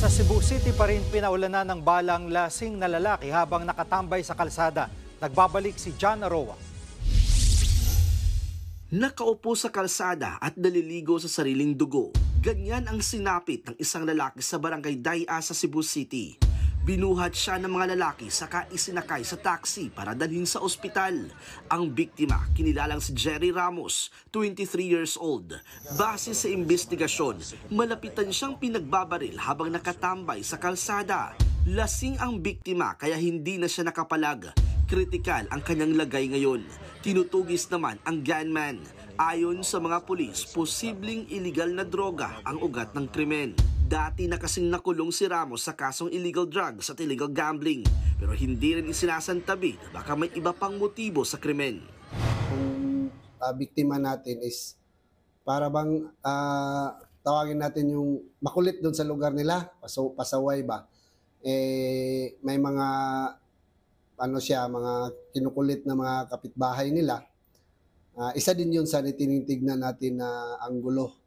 Sa Cebu City pa rin pinaulanan ng balang lasing na lalaki habang nakatambay sa kalsada. Nagbabalik si John Aroa. Nakaupo sa kalsada at naliligo sa sariling dugo. Ganyan ang sinapit ng isang lalaki sa barangay Daya sa Cebu City. Binuhat siya ng mga lalaki saka isinakay sa taxi para dalhin sa ospital. Ang biktima, kinilalang si Jerry Ramos, 23 years old. Base sa investigasyon, malapitan siyang pinagbabaril habang nakatambay sa kalsada. Lasing ang biktima kaya hindi na siya nakapalag. Kritikal ang kanyang lagay ngayon. Tinutugis naman ang gunman. Ayon sa mga pulis, posibleng iligal na droga ang ugat ng krimen. Dati na kasing nakulong si Ramos sa kasong illegal drugs at illegal gambling. Pero hindi rin isinasantabi na baka may iba pang motibo sa krimen. Kung biktima natin is para bang tawagin natin yung makulit doon sa lugar nila, pasaway ba? May mga mga kinukulit na mga kapitbahay nila. Isa din yun sa tinitignan natin na anggulo.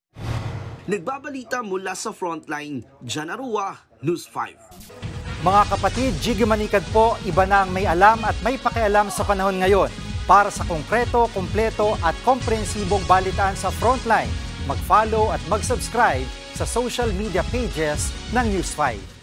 Nagbabalita mula sa Frontline, John Aroa, News 5. Mga kapatid, Jiggy Manikad po, iba na ang may alam at may pakialam sa panahon ngayon. Para sa konkreto, kumpleto at komprehensibong balitaan sa Frontline, mag-follow at mag-subscribe sa social media pages ng News 5.